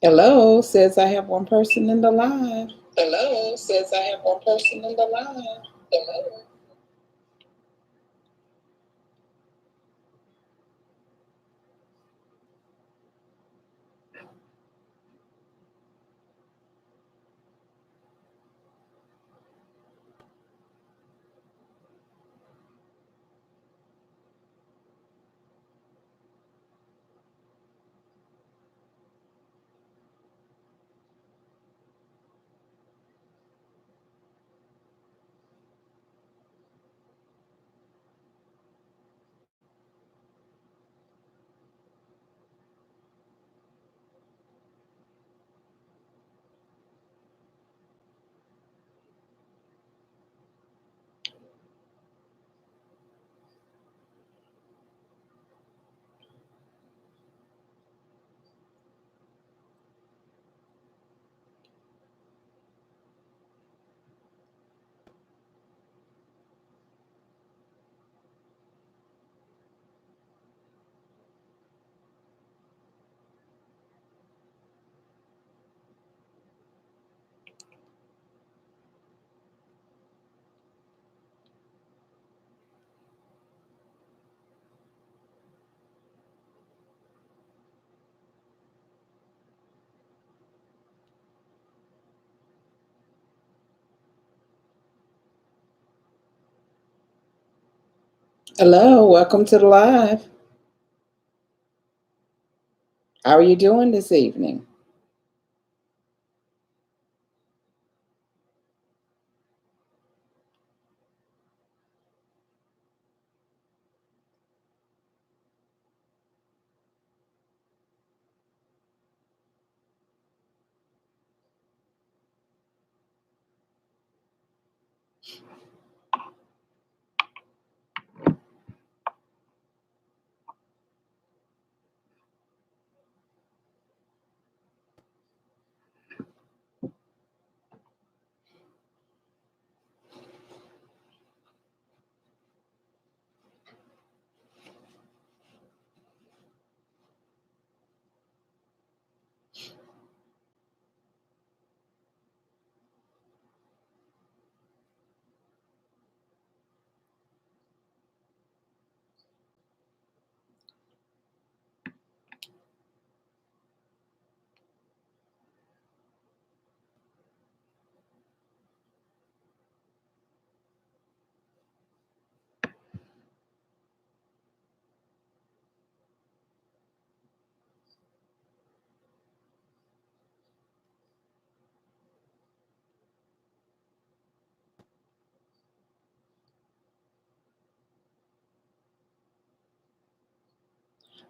Hello, says I have one person in the live. Hello, says I have one person in the line. Hello. Hello, welcome to the live. How are you doing this evening?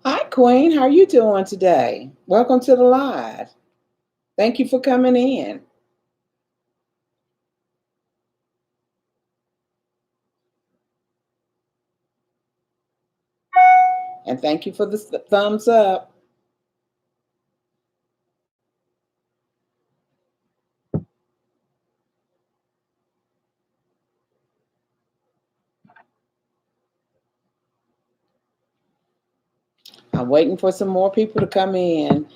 Hi, Queen. How are you doing today? Welcome to the live. Thank you for coming in. And thank you for the thumbs up. I'm waiting for some more people to come in.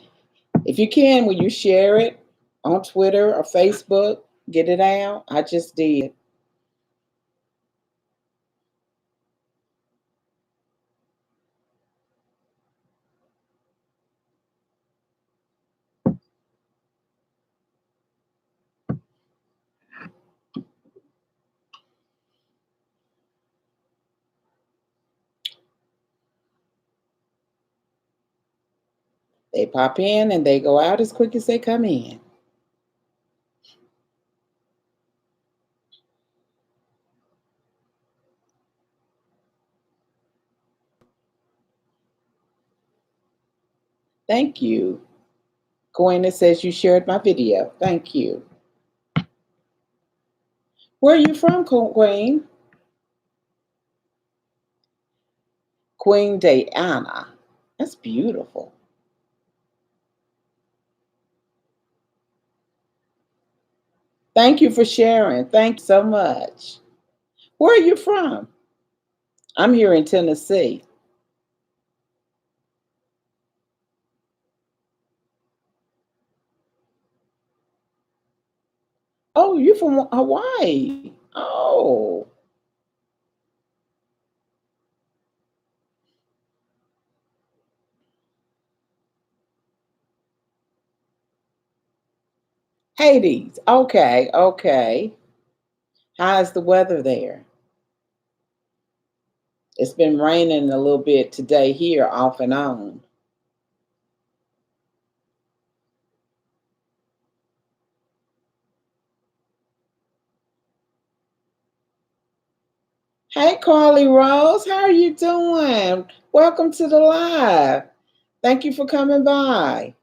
If you can, will you share it on Twitter or Facebook? Get it out. I just did. They pop in and they go out as quick as they come in. Thank you. Goina says you shared my video. Thank you. Where are you from, Queen? Queen Diana. That's beautiful. Thank you for sharing. Thank you so much. Where are you from? I'm here in Tennessee. Oh, you from Hawaii? Oh, Hades. Okay, okay. How's the weather there? It's been raining a little bit today here, off and on. Hey, Carly Rose, how are you doing? Welcome to the live. Thank you for coming by.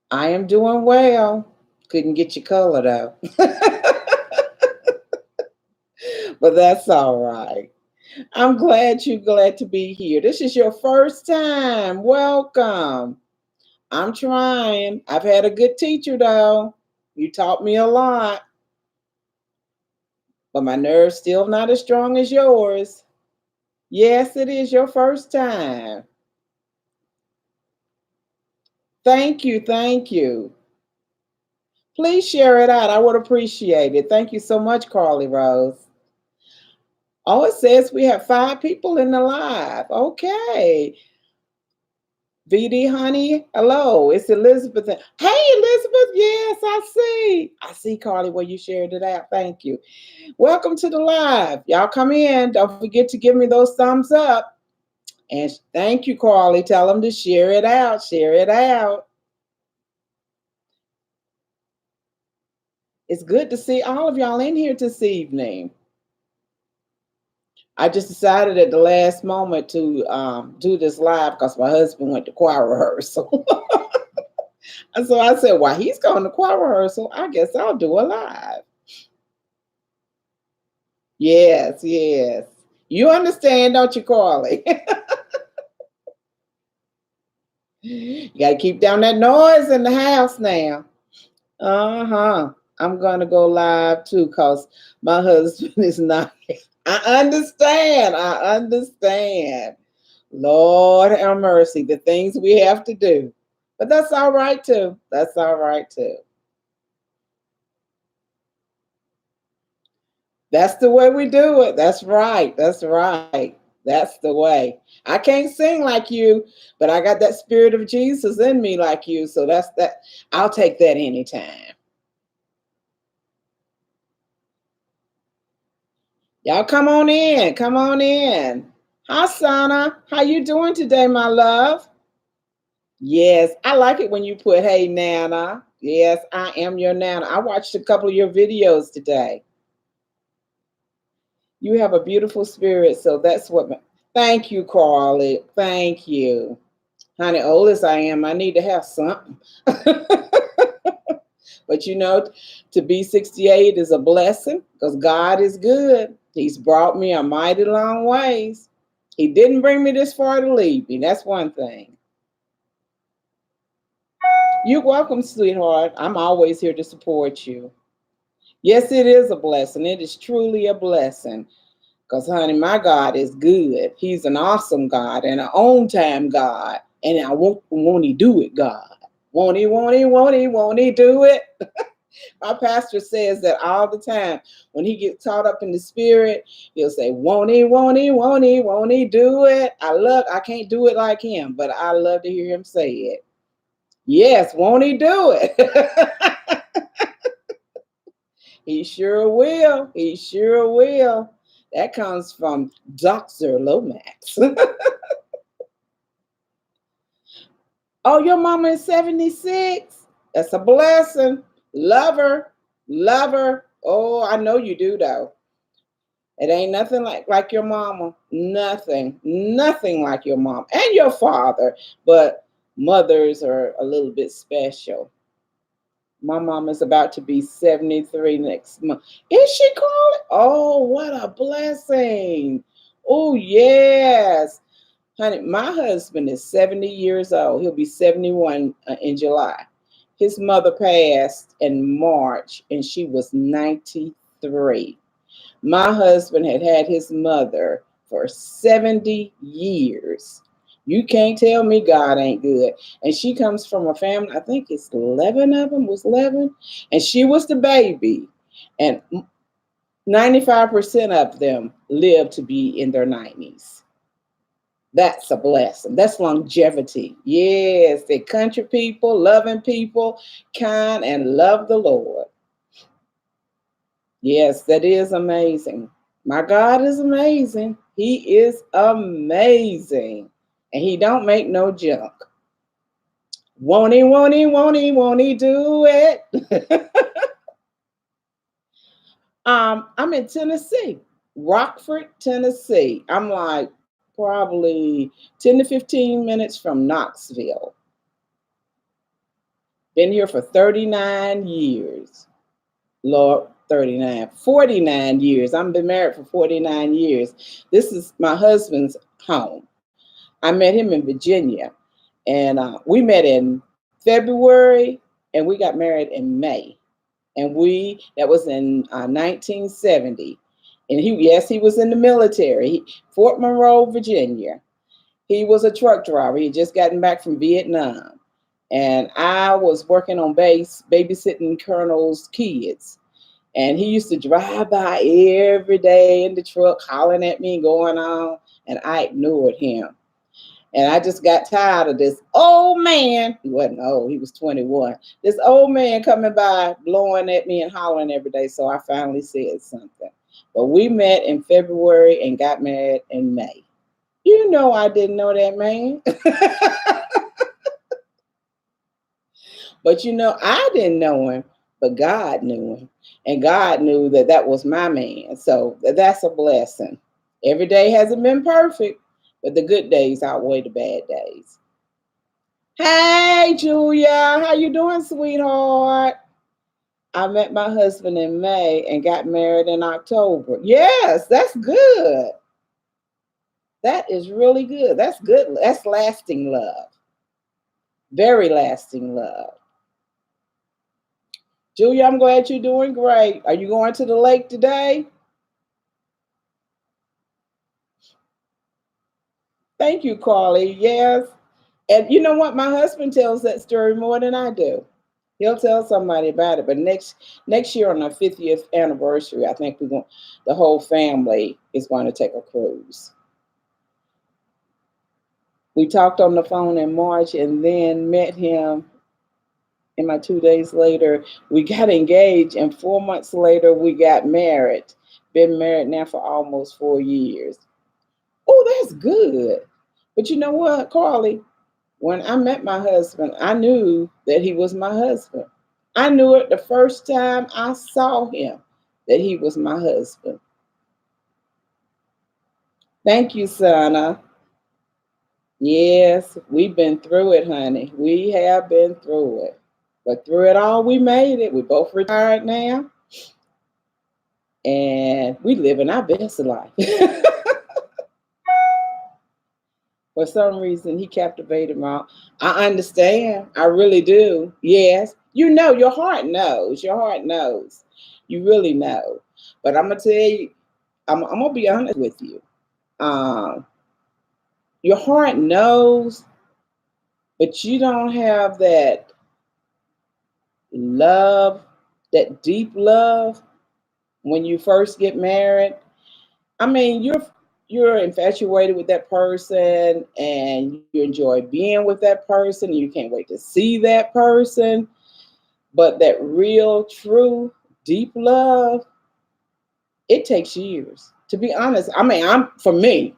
I am doing well. Couldn't get your color though, but that's all right. I'm glad you're glad to be here. This is your first time. Welcome. I'm trying. I've had a good teacher though. You taught me a lot, but my nerve's still not as strong as yours. Yes, it is your first time. Thank you. Thank you. Please share it out. I would appreciate it. Thank you so much, Carly Rose. Oh, it says we have 5 people in the live. Okay. VD honey, hello. It's Elizabeth. Hey, Elizabeth. Yes, I see. I see, Carly, where you shared it out. Thank you. Welcome to the live. Y'all come in. Don't forget to give me those thumbs up. And thank you, Carly. Tell them to share it out. Share it out. It's good to see all of y'all in here this evening. I just decided at the last moment to do this live because my husband went to choir rehearsal. And so I said, while he's going to choir rehearsal, I guess I'll do a live. Yes, yes. You understand, don't you, Carly? You got to keep down that noise in the house now. Uh-huh. I'm going to go live too because my husband is not. I understand. I understand. Lord have mercy, the things we have to do. But that's all right too. That's all right too. That's the way we do it. That's right. That's right. That's the way. I can't sing like you, but I got that spirit of Jesus in me like you. So that's that. I'll take that anytime. Y'all come on in. Come on in. Hi, Sana. How you doing today, my love? Yes, I like it when you put, hey, Nana. Yes, I am your Nana. I watched a couple of your videos today. You have a beautiful spirit. So that's what, thank you, Carly. Thank you. Honey, old as I am, I need to have something. But to be 68 is a blessing because God is good. He's brought me a mighty long ways. He didn't bring me this far to leave me. That's one thing. You're welcome, sweetheart. I'm always here to support you. Yes, it is a blessing. It is truly a blessing. Because, honey, my God is good. He's an awesome God and an on time God. And I won't he do it, God? Won't he do it? My pastor says that all the time. When he gets caught up in the spirit, he'll say, won't he do it? I can't do it like him, but I love to hear him say it. Yes, won't he do it? He sure will. He sure will. That comes from Dr. Lomax. Oh, your mama is 76? That's a blessing. Love her. Love her. Oh, I know you do, though. It ain't nothing like your mama. Nothing. Nothing like your mom and your father. But mothers are a little bit special. My mom is about to be 73 next month. Is she calling? Oh, what a blessing. Oh, yes. Honey, my husband is 70 years old. He'll be 71 in July. His mother passed in March and she was 93. My husband had his mother for 70 years. You can't tell me God ain't good. And she comes from a family, I think it's 11 of them, was 11. And she was the baby. And 95% of them live to be in their 90s. That's a blessing. That's longevity. Yes, the country people, loving people, kind and love the Lord. Yes, that is amazing. My God is amazing. He is amazing. And he don't make no junk. Won't he, won't he, won't he, won't he do it? I'm in Tennessee, Rockford, Tennessee. I'm like probably 10 to 15 minutes from Knoxville. Been here for 39 years. Lord, 39, 49 years. I've been married for 49 years. This is my husband's home. I met him in Virginia, and we met in February, and we got married in May. And that was in 1970. And yes, he was in the military, Fort Monroe, Virginia. He was a truck driver. He had just gotten back from Vietnam. And I was working on base, babysitting Colonel's kids. And he used to drive by every day in the truck, hollering at me and going on. And I ignored him. And I just got tired of this old man. He wasn't old, he was 21. This old man coming by, blowing at me and hollering every day. So I finally said something. But we met in February and got married in May. You know, I didn't know that man. But you know, I didn't know him, but God knew him. And God knew that that was my man. So that's a blessing. Every day hasn't been perfect, but the good days outweigh the bad days. Hey, Julia, how you doing, sweetheart? I met my husband in May and got married in October. Yes, that's good. That is really good. That's good. That's lasting love. Very lasting love. Julia, I'm glad you're doing great. Are you going to the lake today? Thank you, Carly. Yes. And you know what? My husband tells that story more than I do. He'll tell somebody about it. But next year on our 50th anniversary, I think the whole family is going to take a cruise. We talked on the phone in March and then met him. And my 2 days later, we got engaged, and 4 months later, we got married. Been married now for almost 4 years. Oh, that's good. But you know what, Carly? When I met my husband, I knew that he was my husband. I knew it the first time I saw him that he was my husband. Thank you, Sana. Yes, we've been through it, honey. We have been through it. But through it all, we made it. We both retired now, and we living our best life. For some reason, he captivated my. I understand. I really do. Yes, you know, your heart knows. Your heart knows. You really know. But I'm gonna tell you, I'm gonna be honest with you. Um, your heart knows, but you don't have that love, that deep love when you first get married. I mean, you're infatuated with that person and you enjoy being with that person. You can't wait to see that person. But that real, true, deep love, it takes years. To be honest, I mean, I'm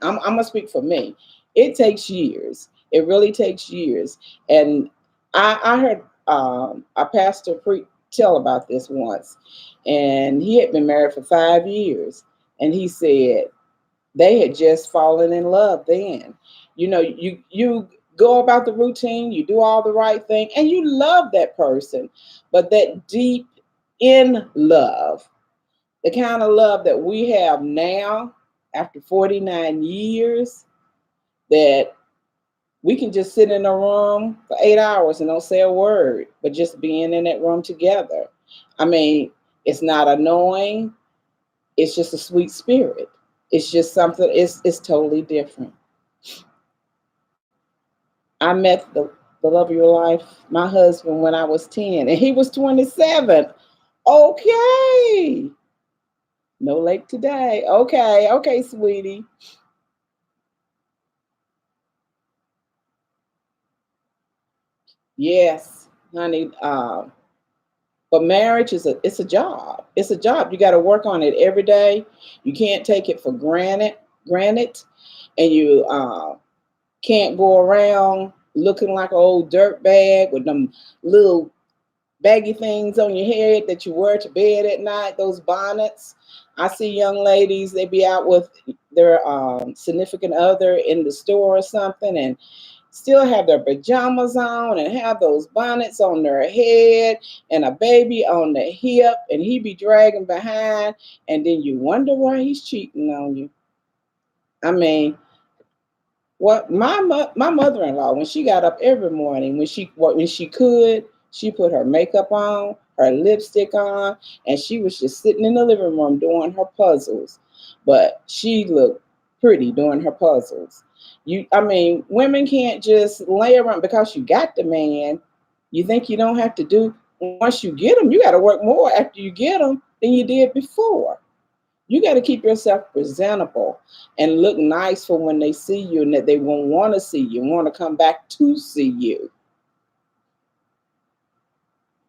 gonna speak for me. It takes years. It really takes years. And I heard a pastor tell about this once, and he had been married for 5 years, and he said they had just fallen in love then. You know, you go about the routine, you do all the right thing, and you love that person, but that deep in love, the kind of love that we have now after 49 years, that we can just sit in a room for 8 hours and don't say a word, but just being in that room together. I mean, it's not annoying. It's just a sweet spirit. It's just something, it's totally different. I met the love of your life, my husband, when I was 10 and he was 27. Okay. No late today. Okay. Okay, sweetie. Yes, honey. But marriage is it's a job. It's a job. You got to work on it every day. You can't take it for granted, and you can't go around looking like an old dirt bag with them little baggy things on your head that you wear to bed at night. Those bonnets. I see young ladies. They be out with their significant other in the store or something, and still have their pajamas on and have those bonnets on their head and a baby on the hip and he be dragging behind and then you wonder why he's cheating on you. I mean, what my mother-in-law, when she got up every morning, when she could, she put her makeup on, her lipstick on, and she was just sitting in the living room doing her puzzles. But she looked pretty doing her puzzles. I mean, women can't just lay around because you got the man. You think you don't have to do once you get them, you got to work more after you get them than you did before. You got to keep yourself presentable and look nice for when they see you and that they won't want to see you, want to come back to see you.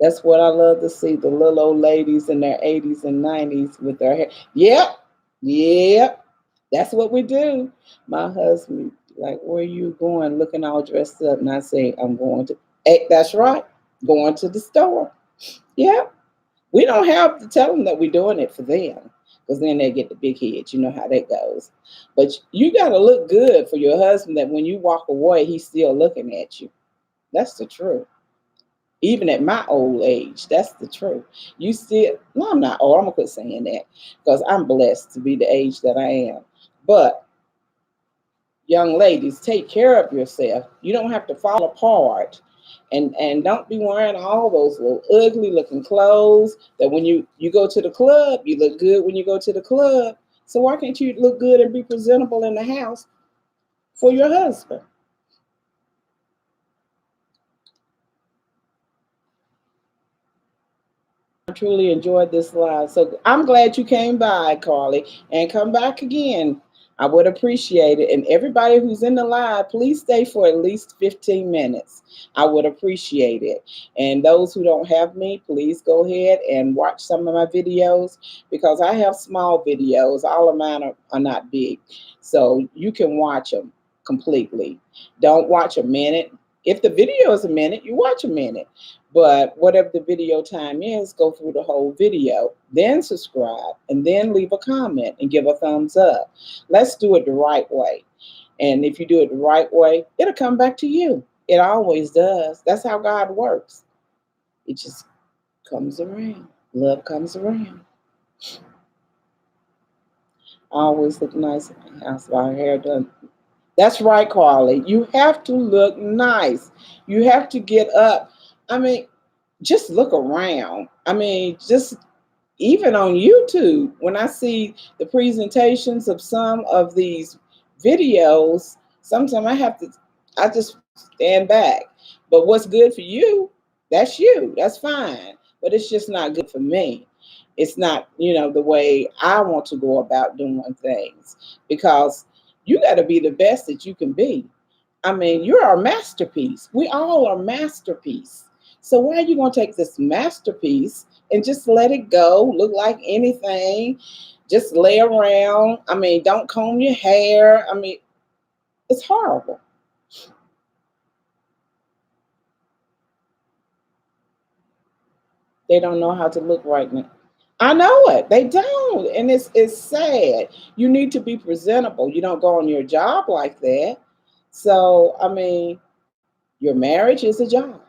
That's what I love to see the little old ladies in their 80s and 90s with their hair. Yep, yep, that's what we do. My husband, like, where you going looking all dressed up? And I say, I'm going to, hey, that's right, going to the store. Yep. We don't have to tell them that we're doing it for them because then they get the big head. You know how that goes. But you got to look good for your husband that when you walk away, he's still looking at you. That's the truth. Even at my old age, that's the truth. You still, no, I'm not old. I'm going to quit saying that because I'm blessed to be the age that I am. But young ladies, take care of yourself. You don't have to fall apart. And don't be wearing all those little ugly looking clothes that when you go to the club, you look good when you go to the club. So why can't you look good and be presentable in the house for your husband? I truly enjoyed this live. So I'm glad you came by, Carly, and come back again. I would appreciate it. And everybody who's in the live, please stay for at least 15 minutes. I would appreciate it. And those who don't have me, please go ahead and watch some of my videos because I have small videos. All of mine are not big. So you can watch them completely. Don't watch a minute. If the video is a minute, you watch a minute. But whatever the video time is, go through the whole video, then subscribe, and then leave a comment and give a thumbs up. Let's do it the right way. And if you do it the right way, it'll come back to you. It always does. That's how God works. It just comes around. Love comes around. I always look nice. That's my hair done. That's right, Carly. You have to look nice. You have to get up. I mean, just look around. I mean, just even on YouTube, when I see the presentations of some of these videos, sometimes I just stand back. But what's good for you, that's you. That's fine. But it's just not good for me. It's not, the way I want to go about doing things because you got to be the best that you can be. I mean, you're a masterpiece. We all are masterpiece. So why are you going to take this masterpiece and just let it go, look like anything, just lay around? I mean, don't comb your hair. I mean, it's horrible. They don't know how to look right now. I know it. They don't. And it's sad. You need to be presentable. You don't go on your job like that. So, I mean, your marriage is a job.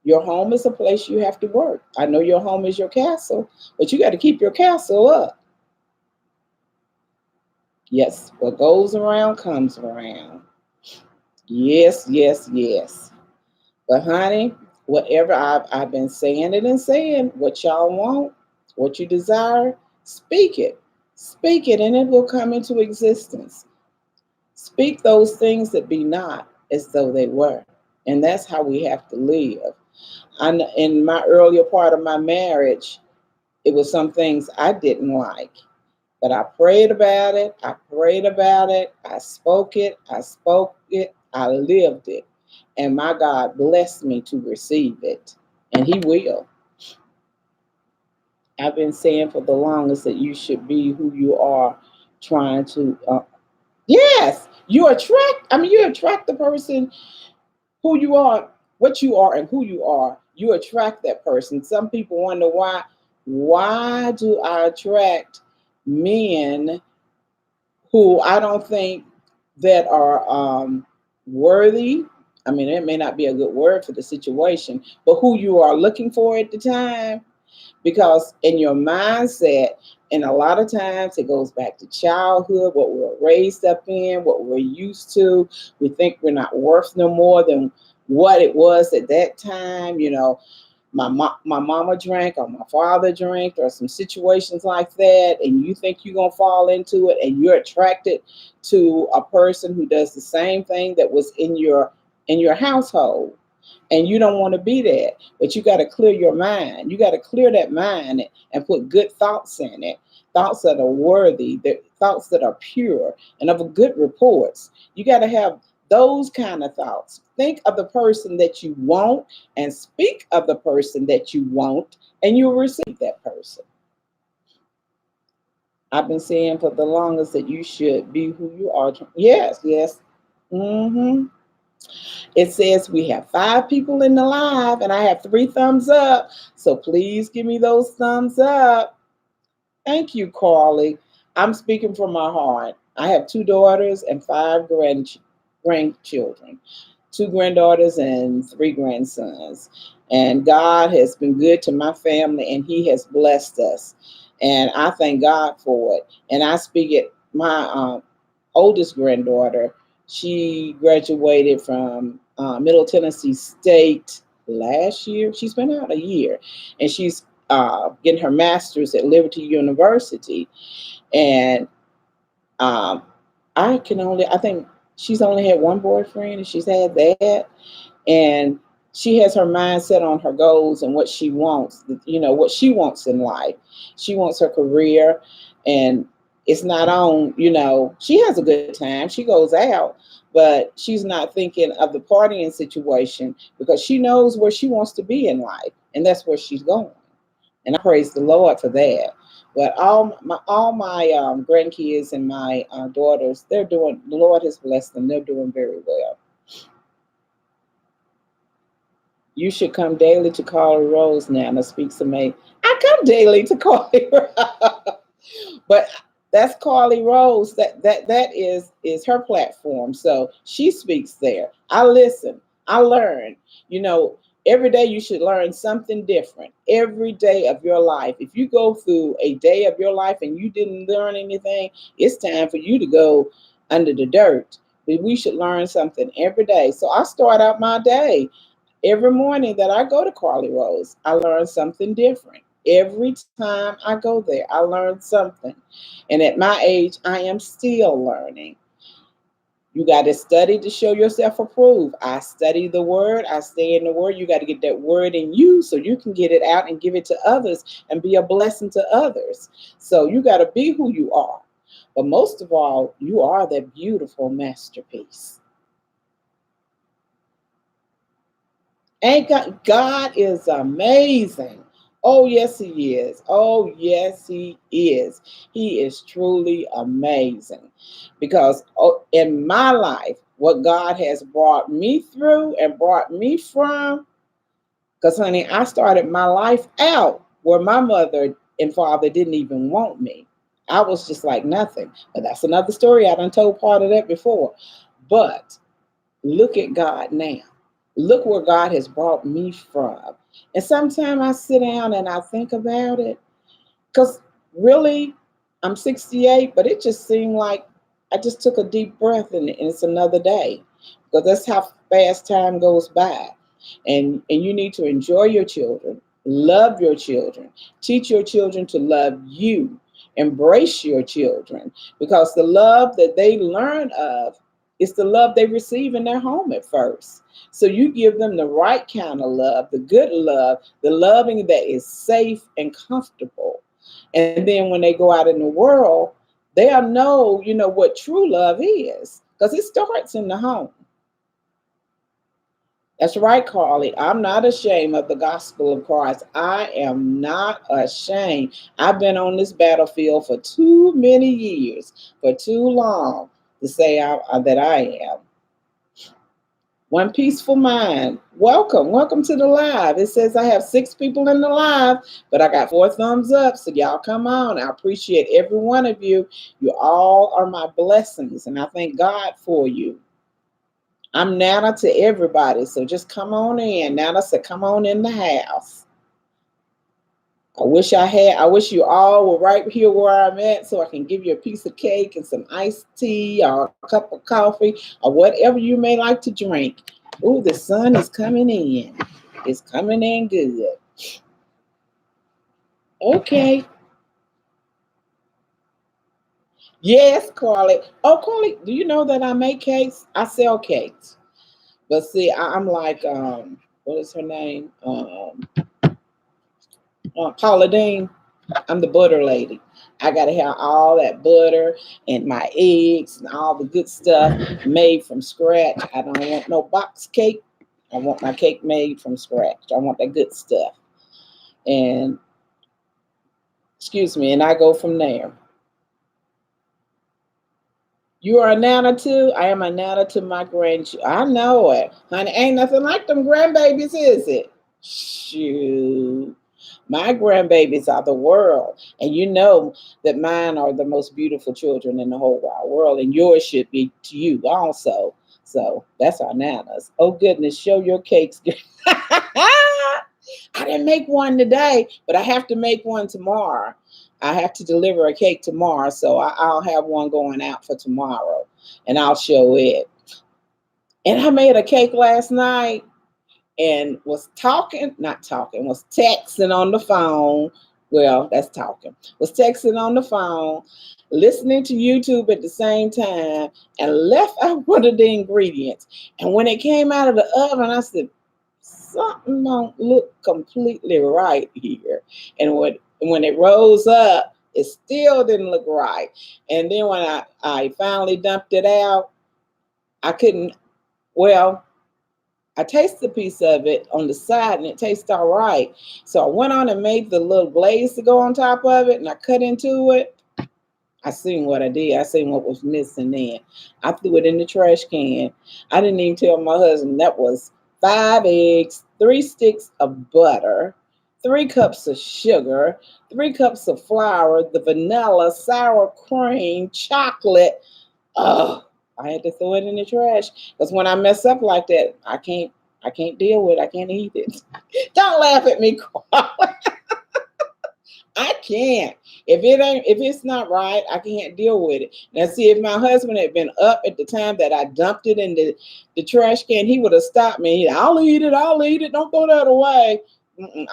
Your home is a place you have to work. I know your home is your castle, but you got to keep your castle up. Yes, what goes around comes around. Yes, yes, yes. But honey, whatever I've been saying it and saying, what y'all want, what you desire, speak it. Speak it and it will come into existence. Speak those things that be not as though they were. And that's how we have to live. In my earlier part of my marriage, it was some things I didn't like. But I prayed about it. I prayed about it. I spoke it. I spoke it. I lived it. And my God blessed me to receive it. And He will. I've been saying for the longest that you should be who you are, trying to. Yes, you attract. I mean, you attract the person who you are, what you are, and who you are. You attract that person. Some people wonder why. Why do I attract men who I don't think that are worthy? I mean, it may not be a good word for the situation, but who you are looking for at the time, because in your mindset, and a lot of times it goes back to childhood, what we were raised up in, what we're used to. We think we're not worth no more than what it was at that time. My mama drank or my father drank or some situations like that, and you think you're gonna fall into it, and you're attracted to a person who does the same thing that was in your household, and you don't want to be that. But you got to clear your mind. You got to clear that mind and put good thoughts in it, thoughts that are worthy, thoughts that are pure and of a good reports. You got to have those kind of thoughts. Think of the person that you want and speak of the person that you want, and you'll receive that person. I've been saying for the longest that you should be who you are. Yes, yes. Mm-hmm. It says we have 5 people in the live, and I have 3 thumbs up. So please give me those thumbs up. Thank you, Carly. I'm speaking from my heart. I have 2 daughters and 5 grandchildren, 2 granddaughters and 3 grandsons. And God has been good to my family, and He has blessed us. And I thank God for it. And I speak it, my oldest granddaughter, she graduated from Middle Tennessee State last year. She's been out a year, and she's getting her master's at Liberty University. And um, I think she's only had one boyfriend, and she's had that. And she has her mind set on her goals and what she wants, what she wants in life. She wants her career, and it's not on, she has a good time. She goes out, but she's not thinking of the partying situation, because she knows where she wants to be in life, and that's where she's going. And I praise the Lord for that. But all my grandkids and my daughters, they're doing. The Lord has blessed them. They're doing very well. You should come daily to Carly Rose now. Now speaks to me. I come daily to Carly Rose. But that's Carly Rose. That is her platform. So she speaks there. I listen. I learn. You know, every day you should learn something different. Every day of your life. If you go through a day of your life and you didn't learn anything, it's time for you to go under the dirt. But we should learn something every day. So I start out my day. Every morning that I go to Carly Rose, I learn something different. Every time I go there, I learn something. And at my age, I am still learning. You got to study to show yourself approved. I study the word, I stay in the word. You got to get that word in you so you can get it out and give it to others and be a blessing to others. So you got to be who you are. But most of all, you are that beautiful masterpiece. Ain't God is amazing. Oh, yes, He is. Oh, yes, He is. He is truly amazing. Because in my life, what God has brought me through and brought me from, because, honey, I started my life out where my mother and father didn't even want me. I was just like nothing. But that's another story. I done told part of that before. But look at God now. Look where God has brought me from. And sometimes I sit down and I think about it, because really, I'm 68, but it just seemed like I just took a deep breath, and it's another day. Because that's how fast time goes by. And you need to enjoy your children, love your children, teach your children to love you, embrace your children, because the love that they learn of It's the love they receive in their home at first. So you give them the right kind of love, the good love, the loving that is safe and comfortable. And then when they go out in the world, they'll know, what true love is. Because it starts in the home. That's right, Carly. I'm not ashamed of the gospel of Christ. I am not ashamed. I've been on this battlefield for too many years, for too long to say that I am. One peaceful mind. Welcome. Welcome to the live. It says I have 6 people in the live, but I got 4 thumbs up. So y'all come on. I appreciate every one of you. You all are my blessings, and I thank God for you. I'm Nana to everybody, so just come on in. Nana said, come on in the house. I wish you all were right here where I'm at so I can give you a piece of cake and some iced tea or a cup of coffee or whatever you may like to drink. Ooh, the sun is coming in. It's coming in good. Okay. Yes, Carly. Oh, Carly, do you know that I make cakes? I sell cakes. But see, I'm like, what is her name? Paula Dean. I'm the butter lady. I gotta have all that butter and my eggs and all the good stuff made from scratch. I don't want no box cake. I want my cake made from scratch. I want that good stuff. And excuse me, and I go from there. You are a nana too? I am a nana to my grandchildren. I know it. Honey, ain't nothing like them grandbabies, is it? Shoot. My grandbabies are the world. And you know that mine are the most beautiful children in the whole wide world. And yours should be to you also. So that's our nanas. Oh goodness, show your cakes. I didn't make one today, but I have to make one tomorrow. I have to deliver a cake tomorrow, so I'll have one going out for tomorrow, and I'll show it. And I made a cake last night and was talking, not talking, was texting on the phone. Well, that's talking. Was texting on the phone, listening to YouTube at the same time, and left out one of the ingredients. And when it came out of the oven, I said, something don't look completely right here. And when it rose up, it still didn't look right. And then when I finally dumped it out, I couldn't, well, I tasted a piece of it on the side and it tasted all right. So I went on and made the little glaze to go on top of it and I cut into it. I seen what I did. I seen what was missing then. I threw it in the trash can. I didn't even tell my husband that was 5 eggs, 3 sticks of butter, 3 cups of sugar, 3 cups of flour, the vanilla, sour cream, chocolate. Oh, I had to throw it in the trash because when I mess up like that, I can't deal with it. I can't eat it. Don't laugh at me, Carl. I can't. If it's not right, I can't deal with it. Now, see, if my husband had been up at the time that I dumped it in the trash can, he would have stopped me. I'll eat it. I'll eat it. Don't throw that away.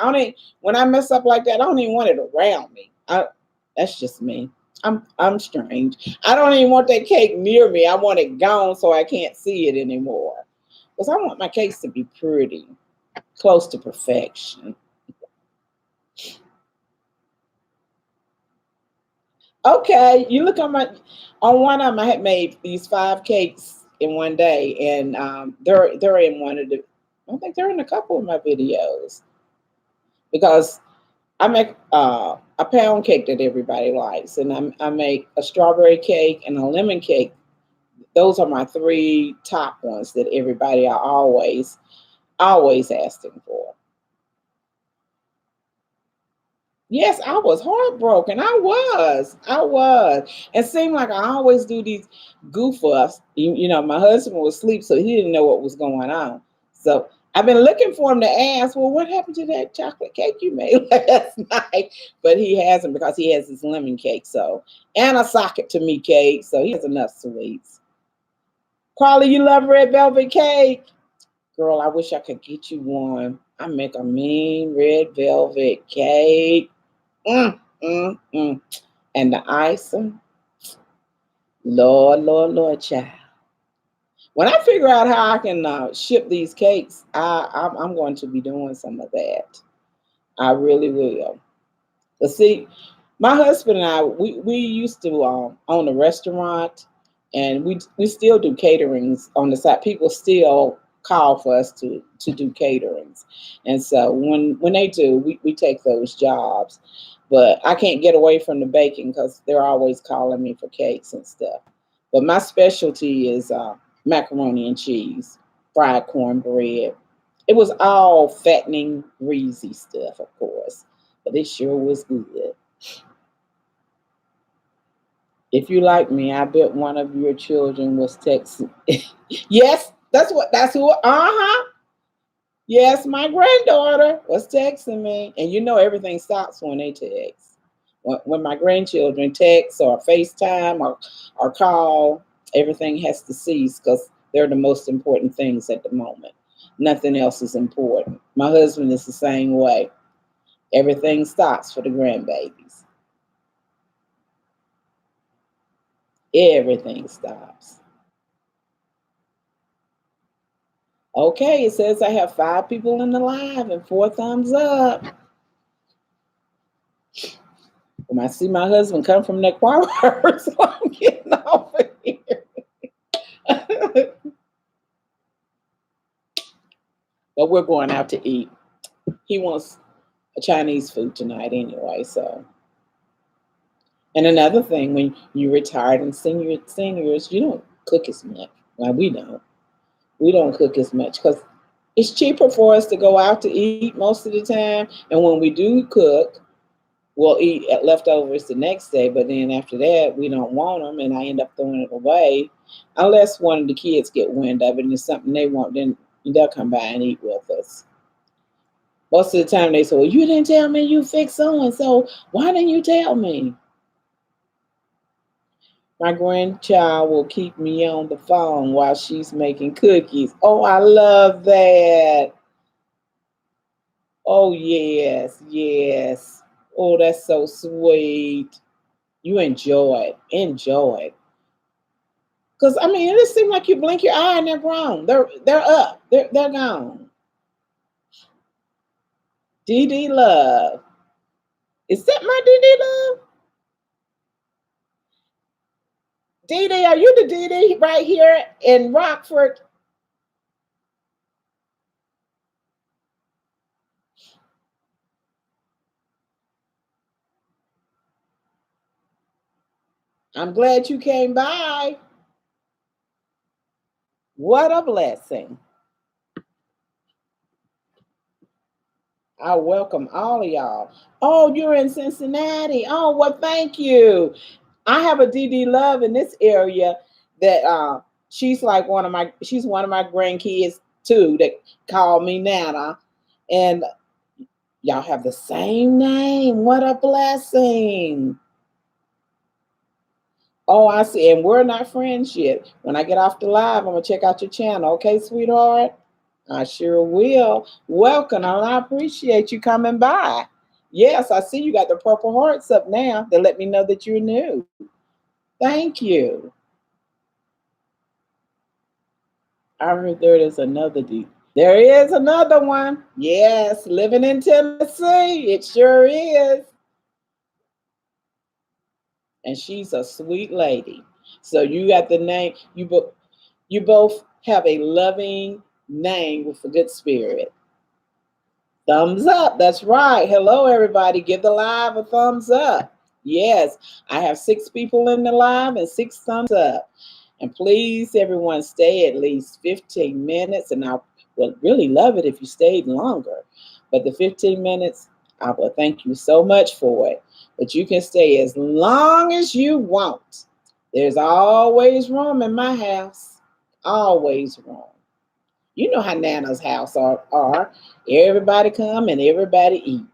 I don't. When I mess up like that, I don't even want it around me. That's just me. I'm strange. I don't even want that cake near me. I want it gone so I can't see it anymore. Because I want my cakes to be pretty, close to perfection. Okay, you look on one of them. I had made these 5 cakes in one day, and they're in one of the. I think they're in a couple of my videos because I make a pound cake that everybody likes, and I make a strawberry cake and a lemon cake. Those are my 3 top ones that everybody are always asking for. Yes, I was heartbroken. I was. It seemed like I always do these goof ups. My husband was asleep, so he didn't know what was going on. So I've been looking for him to ask, well, what happened to that chocolate cake you made last night? But he hasn't because he has his lemon cake. So, and a socket to me cake. So he has enough sweets. Carly, you love red velvet cake? Girl, I wish I could get you one. I make a mean red velvet cake. Mm, mm, mm. And the icing, Lord, Lord, Lord, child. When I figure out how I can ship these cakes, I'm going to be doing some of that. I really will. But see, my husband and I, we used to own a restaurant, and we still do caterings on the side. People still call for us to do caterings, and so when they do, we take those jobs. But I can't get away from the baking because they're always calling me for cakes and stuff. But my specialty is macaroni and cheese, fried cornbread. It was all fattening, greasy stuff, of course, but it sure was good. If you like me, I bet one of your children was texting. Yes, that's who. Uh-huh. Yes, my granddaughter was texting me. And you know everything stops when they text. When my grandchildren text or FaceTime or call, everything has to cease because they're the most important things at the moment. Nothing else is important. My husband is the same way. Everything stops for the grandbabies. Everything stops. Okay, it says I have 5 people in the live and 4 thumbs up. When I see my husband come from that choir, so I'm getting off of here. But we're going out to eat. He wants a Chinese food tonight anyway. So, and another thing, when you're retired and seniors, you don't cook as much. Well, we don't. We don't cook as much because it's cheaper for us to go out to eat most of the time. And when we do cook, we'll eat at leftovers the next day. But then after that, we don't want them, and I end up throwing it away, unless one of the kids get wind of it and it's something they want. Then they'll come by and eat with us. Most of the time, they say, "Well, you didn't tell me you fixed so and so. Why didn't you tell me?" My grandchild will keep me on the phone while she's making cookies. Oh, I love that. Oh, yes, yes. Oh, that's so sweet. You enjoy it. Enjoy it. Because I mean, it just seems like you blink your eye and they're grown. They're up. They're gone. DD Love. Is that my DD Love? DD, are you the DD right here in Rockford? I'm glad you came by. What a blessing. I welcome all of y'all. Oh, you're in Cincinnati. Oh, well, thank you. I have a DD Love in this area that she's one of my grandkids too that call me Nana. And y'all have the same name. What a blessing. Oh, I see. And we're not friends yet. When I get off the live, I'm gonna check out your channel. Okay, sweetheart? I sure will. Welcome. And I appreciate you coming by. Yes, I see you got the purple hearts up now to let me know that you're new. Thank you. I heard there is another D. There is another one. Yes, living in Tennessee. It sure is. And she's a sweet lady. So you got the name. You both have a loving name with a good spirit. Thumbs up. That's right. Hello, everybody. Give the live a thumbs up. Yes, I have 6 people in the live and 6 thumbs up. And please, everyone, stay at least 15 minutes. And I would really love it if you stayed longer. But the 15 minutes, I will thank you so much for it. But you can stay as long as you want. There's always room in my house. Always room. You know how Nana's house are. Everybody come and everybody eat.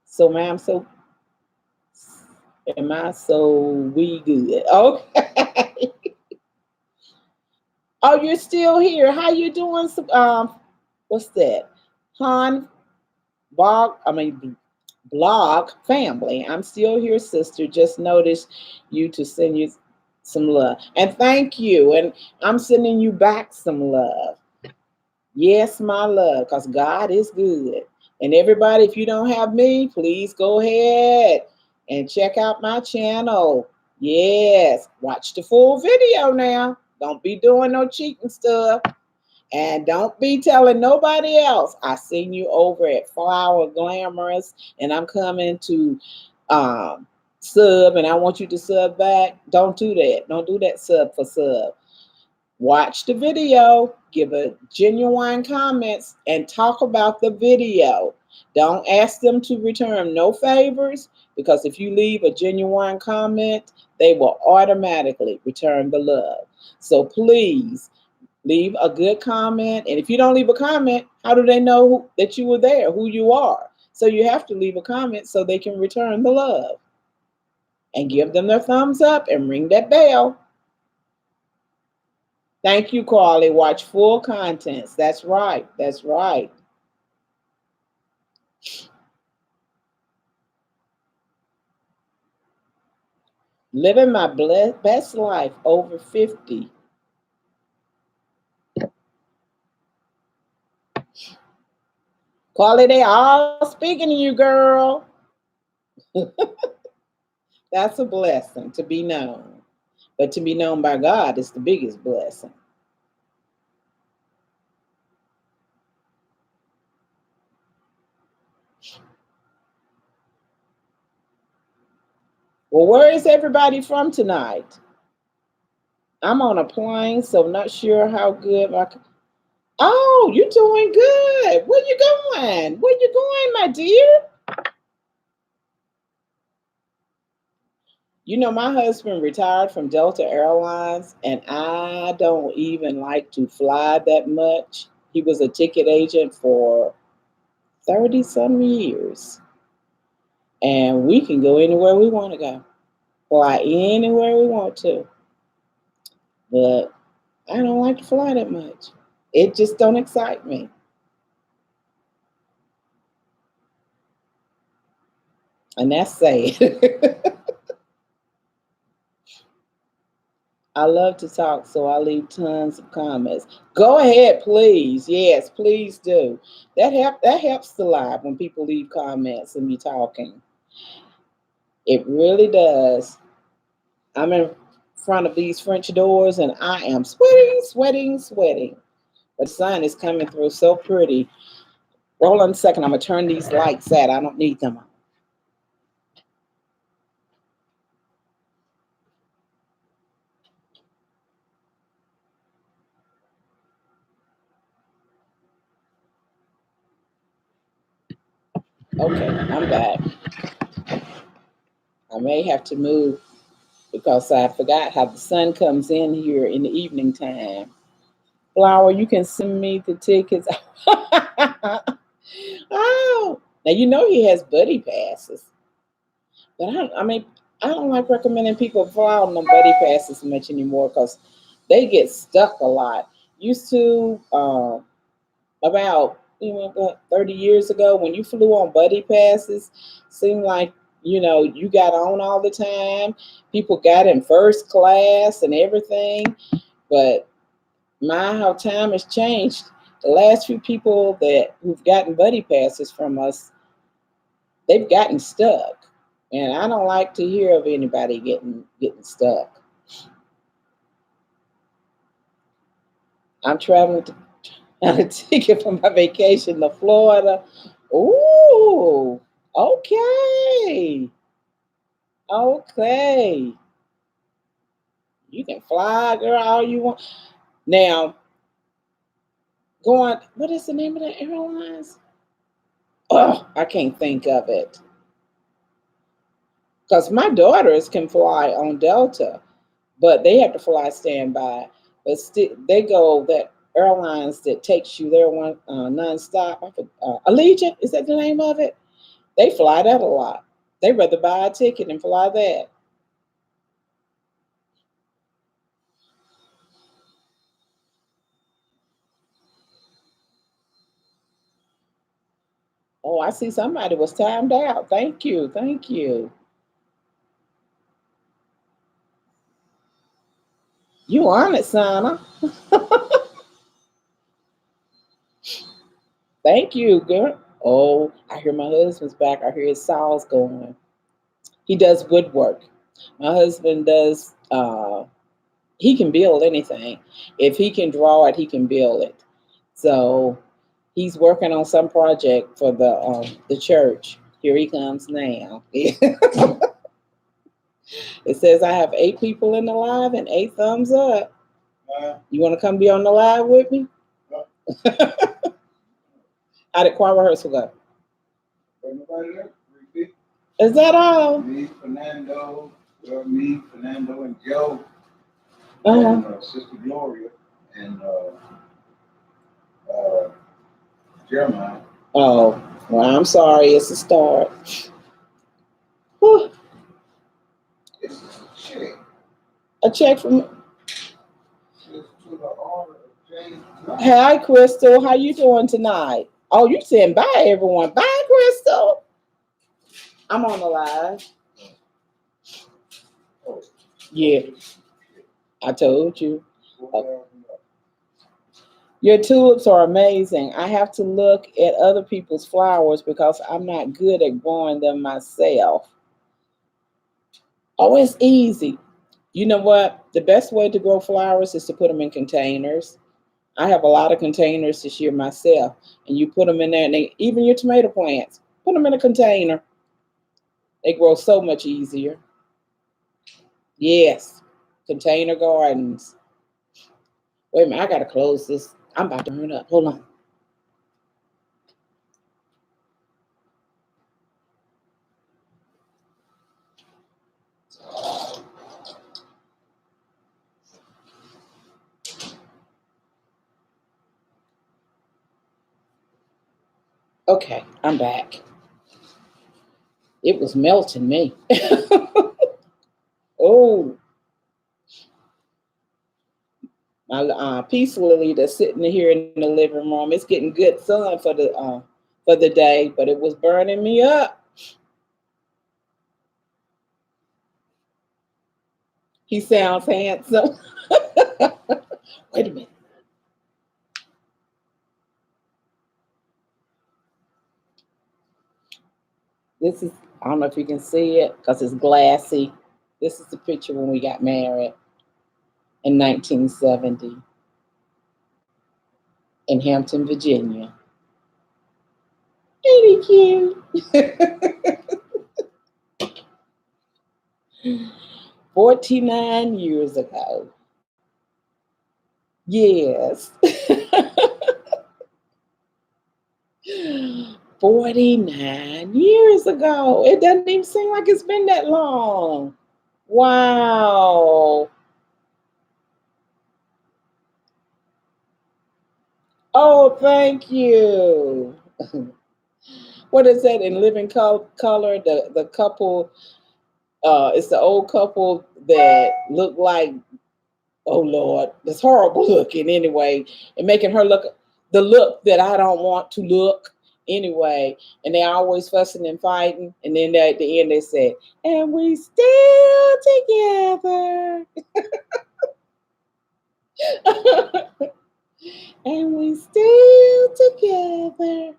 So, ma'am, so am I so we good? Okay. Oh, you're still here. How you doing? What's that? Han Bog, I mean blog family. I'm still here, sister. Just noticed you to send you. Some love. And thank you. And I'm sending you back some love. Yes, my love, because God is good. And everybody, if you don't have me, please go ahead and check out my channel. Yes, watch the full video now. Don't be doing no cheating stuff. And don't be telling nobody else. I seen you over at Flower Glamorous, and I'm coming to um, sub, and I want you to sub back. Don't do that. Don't do that sub for sub. Watch the video, give a genuine comments, and talk about the video. Don't ask them to return no favors because if you leave a genuine comment, they will automatically return the love. So please leave a good comment. And if you don't leave a comment, how do they know that you were there, who you are? So you have to leave a comment so they can return the love and give them their thumbs up and ring that bell. Thank you, Carly. Watch full contents. That's right. That's right. Living my best life over 50. Carly, they all speaking to you, girl. That's a blessing to be known. But to be known by God is the biggest blessing. Well, where is everybody from tonight? I'm on a plane, so not sure how good I can. Oh, you're doing good. Where you going? Where you going, my dear? You know, my husband retired from Delta Airlines, and I don't even like to fly that much. He was a ticket agent for 30 some years, and we can go anywhere we want to go, fly anywhere we want to. But I don't like to fly that much. It just don't excite me. And that's sad. I love to talk, so I leave tons of comments. Go ahead, please. Yes, please do. That helps the live when people leave comments and be talking. It really does. I'm in front of these French doors and I am sweating, sweating, sweating. But the sun is coming through so pretty. Hold on a second. I'm gonna turn these lights out. I don't need them. Okay, I'm back. I may have to move because I forgot how the sun comes in here in the evening time. Flower, you can send me the tickets. Oh, now you know he has buddy passes, but I don't like recommending people fly on the buddy passes much anymore because they get stuck a lot. Used to about 30 years ago when you flew on buddy passes, seemed like you got on all the time. People got in first class and everything, but my how time has changed. The last few people who've gotten buddy passes from us, they've gotten stuck. And I don't like to hear of anybody getting stuck. I'm traveling to on a ticket for my vacation to Florida. Ooh, okay. Okay. You can fly, girl, all you want. Now, what is the name of the airlines? Oh, I can't think of it. Because my daughters can fly on Delta, but they have to fly standby. But still, they go that airlines that takes you there one nonstop. Allegiant, is that the name of it? They fly that a lot. They rather buy a ticket and fly that. Oh, I see somebody was timed out. Thank you, thank you. You on it, Sana. Thank you, girl. Oh, I hear my husband's back. I hear his saws going. He does woodwork. My husband does. He can build anything. If he can draw it, he can build it. So he's working on some project for the church. Here he comes now. It says I have 8 people in the live and 8 thumbs up. You want to come be on the live with me? How did choir rehearsal go? Is that all? Me, Fernando, and Joe, Uh-huh. and Sister Gloria, and uh, Jeremiah. Oh, well, I'm sorry. It's a start. Whew. It's a check. A check from. It's to the order of James. Hi, Crystal. How you doing tonight? Oh, you saying bye, everyone. Bye, Crystal. I'm on the live. Oh, Yeah, I told you. what else? Your tulips are amazing. I have to look at other people's flowers because I'm not good at growing them myself. Oh, it's easy. You know what? The best way to grow flowers is to put them in containers. I have a lot of containers this year myself, and you put them in there, and even your tomato plants, put them in a container. They grow so much easier. Yes, container gardens. Wait a minute, I gotta close this. I'm about to turn up. Hold on. Okay, I'm back. It was melting me. Oh, my peace lily that's sitting here in the living room. It's getting good sun for the day, but it was burning me up. He sounds handsome. Wait a minute. This is, I don't know if you can see it because it's glassy. This is the picture when we got married in 1970 in Hampton, Virginia. Ain't he cute? 49 years ago. Yes. 49 years ago. It doesn't even seem like it's been that long. Wow. Oh, thank you. What is that in living color? The couple, it's the old couple that look like, oh Lord, that's horrible looking anyway, and making her look the look that I don't want to look anyway. And they're always fussing and fighting. And then at the end they said, and we still together. And we still together.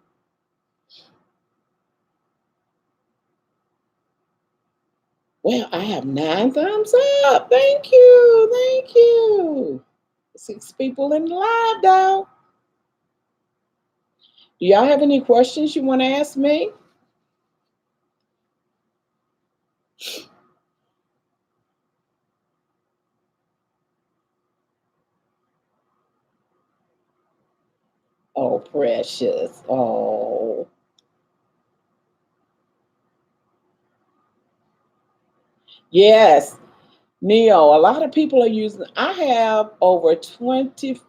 Well, I have 9 thumbs up. Thank you. Thank you. 6 people in the live, though. Do y'all have any questions you want to ask me? Oh, precious. Oh, yes. Neo, a lot of people are using, I have over 20,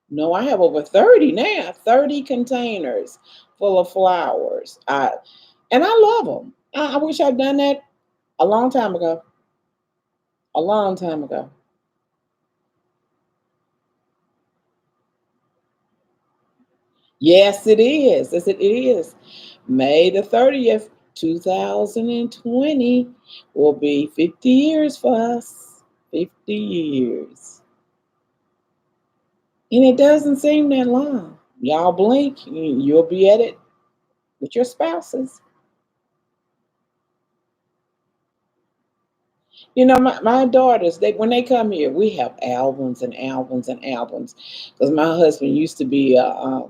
no, I have over 30 now, 30 containers full of flowers. And I love them. I wish I'd done that a long time ago. A long time ago. Yes, it is. Yes, it is. May the 30th, 2020 will be 50 years for us. 50 years. And it doesn't seem that long. Y'all blink, you'll be at it with your spouses. My daughters, they when they come here, we have albums and albums and albums. Because my husband used to be uh,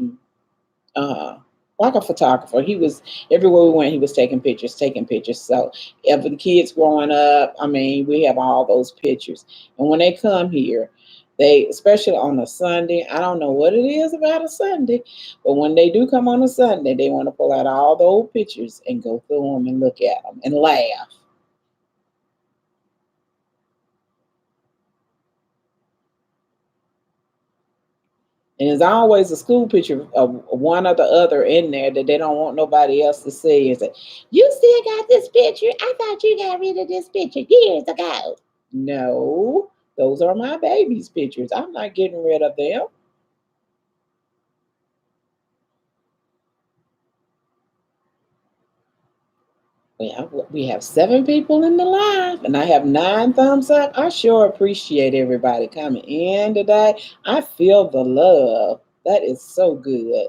like a photographer. He was everywhere we went. He was taking pictures, taking pictures. So, if the kids growing up, I mean, we have all those pictures. And when they come here, they, especially on a Sunday, I don't know what it is about a Sunday, but when they do come on a Sunday, they want to pull out all the old pictures and go through them and look at them and laugh. And there's always a school picture of one or the other in there that they don't want nobody else to see. And say, "You still got this picture? I thought you got rid of this picture years ago." No, those are my baby's pictures. I'm not getting rid of them. We have 7 people in the live, and I have 9 thumbs up. I sure appreciate everybody coming in today. I feel the love. That is so good.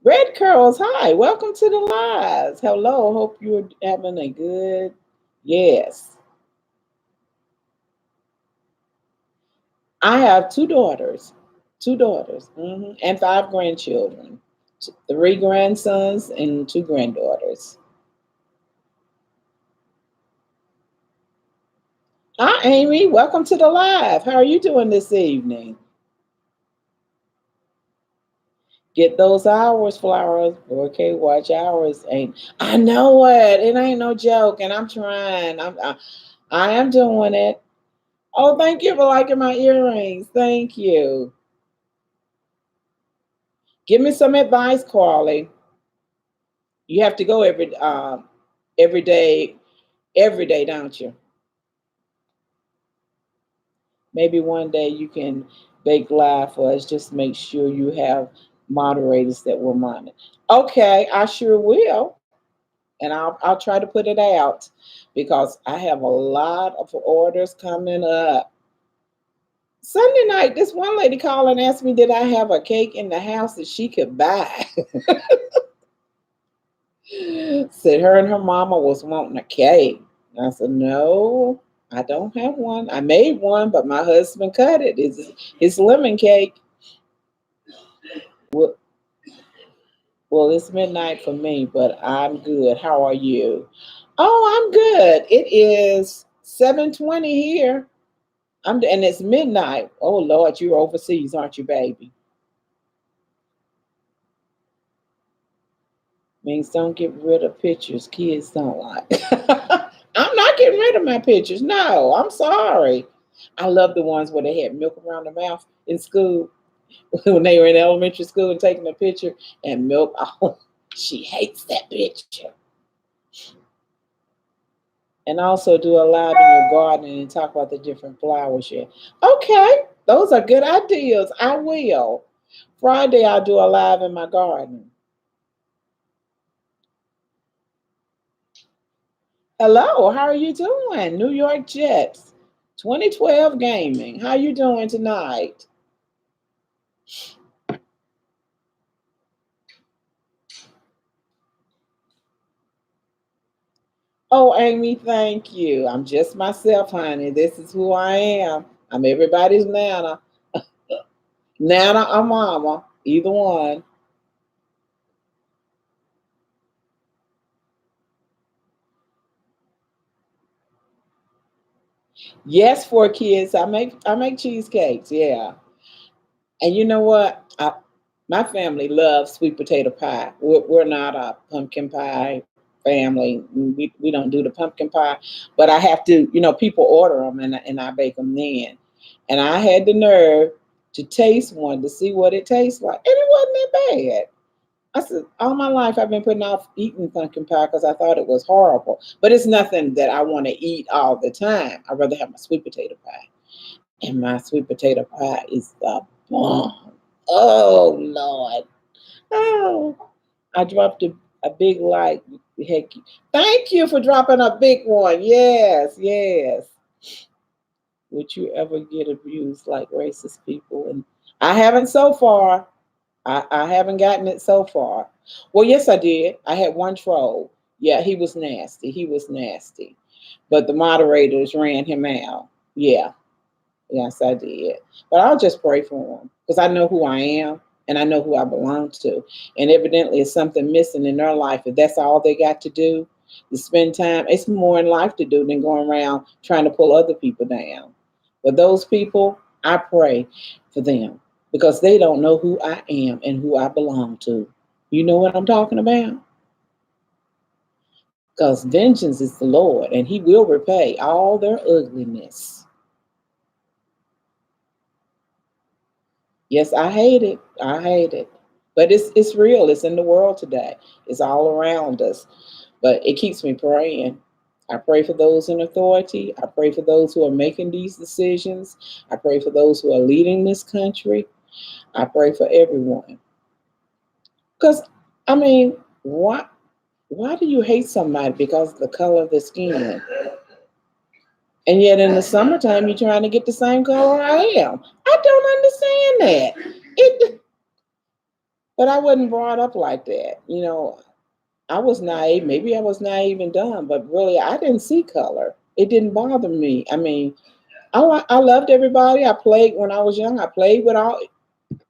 Red Curls, hi, welcome to the lives. Hello, hope you're having a good, yes. I have 2 daughters, 2 daughters, and 5 grandchildren, 3 grandsons and 2 granddaughters. Hi, Amy, welcome to the live. How are you doing this evening? Get those hours, flowers. Okay, watch hours. Ain't I know it? It ain't no joke, and I'm trying. I am doing it. Oh, thank you for liking my earrings. Thank you. Give me some advice, Carly. You have to go every day, every day, don't you? Maybe one day you can bake live for us. Just make sure you have moderators that will monitor. Okay, I sure will, and I'll try to put it out because I have a lot of orders coming up. Sunday night, this one lady called and asked me, did I have a cake in the house that she could buy? Said her and her mama was wanting a cake. I said, no, I don't have one. I made one, but my husband cut it. It's lemon cake. Well, well, it's midnight for me, but I'm good. How are you? Oh, I'm good. It is 7:20 here. And it's midnight. Oh Lord, you're overseas, aren't you, baby? Means don't get rid of pictures kids don't like. I'm not getting rid of my pictures. No, I'm sorry. I love the ones where they had milk around the mouth in school when they were in elementary school and taking a picture and milk. Oh, she hates that picture. And also do a live in your garden and talk about the different flowers here. Okay, those are good ideas. I will. Friday, I'll do a live in my garden. Hello, how are you doing? New York Jets, 2012 gaming. How you doing tonight? Oh, Amy, thank you. I'm just myself, honey. This is who I am. I'm everybody's Nana. Nana or Mama, either one. Yes, for kids. I make cheesecakes. Yeah. And you know what? My family loves sweet potato pie. We're not a pumpkin pie family. We don't do the pumpkin pie, but I have to. People order them, and I bake them then. And I had the nerve to taste one to see what it tastes like, and it wasn't that bad. I said, all my life I've been putting off eating pumpkin pie because I thought it was horrible. But it's nothing that I want to eat all the time. I'd rather have my sweet potato pie. And my sweet potato pie is the bomb. Oh Lord. Oh, I dropped a big like Heck, thank you for dropping a big one. Yes, yes. Would you ever get abused like racist people? And I haven't so far. I haven't gotten it so far. Well, yes, I did. I had one troll. Yeah, he was nasty. He was nasty. But the moderators ran him out. Yeah, yes, I did. But I'll just pray for him because I know who I am and I know who I belong to. And evidently, it's something missing in their life. If that's all they got to do, to spend time, it's more in life to do than going around trying to pull other people down. But those people, I pray for them because they don't know who I am and who I belong to. You know what I'm talking about? Because vengeance is the Lord and He will repay all their ugliness. Yes, I hate it. I hate it. But it's real. It's in the world today. It's all around us. But it keeps me praying. I pray for those in authority. I pray for those who are making these decisions. I pray for those who are leading this country. I pray for everyone. Because I mean, why do you hate somebody because of the color of their skin? And yet in the summertime you're trying to get the same color I am. I don't understand that. It But I wasn't brought up like that. I was naive. Maybe I was naive and dumb, but really, I didn't see color. It didn't bother me. I mean, I loved everybody. I played when I was young. I played with all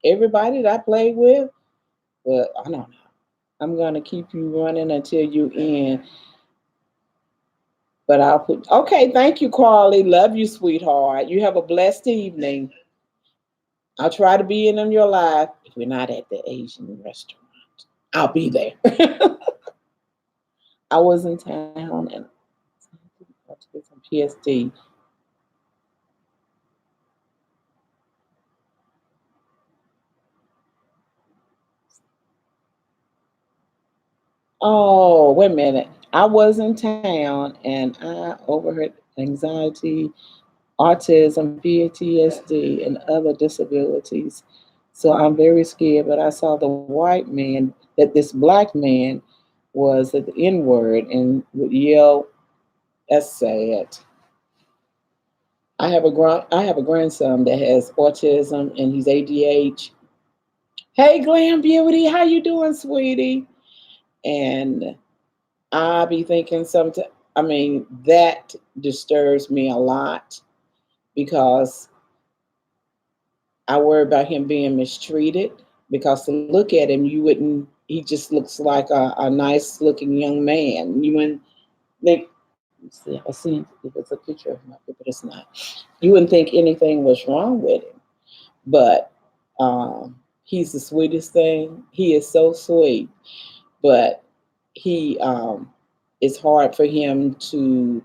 everybody that I played with. But I don't know. I'm gonna keep you running until you end. But I'll put okay. Thank you, Carly. Love you, sweetheart. You have a blessed evening. I'll try to be in on your live if we're not at the Asian restaurant. I'll be there. I was in town and to get some PSD. Oh, wait a minute. I was in town and I overheard anxiety, autism, PTSD, and other disabilities. So I'm very scared. But I saw the white man, that this black man was at the N word and would yell. That's sad. I have a grandson that has autism and he's ADH. Hey, Glam Beauty, how you doing, sweetie? And I be thinking sometimes. I mean, that disturbs me a lot because I worry about him being mistreated. Because to look at him, you wouldn't. He just looks like a nice looking young man. You wouldn't think. Let's see, I see if it's a picture of him, but it's not. You wouldn't think anything was wrong with him, but he's the sweetest thing. He is so sweet, but he it's hard for him to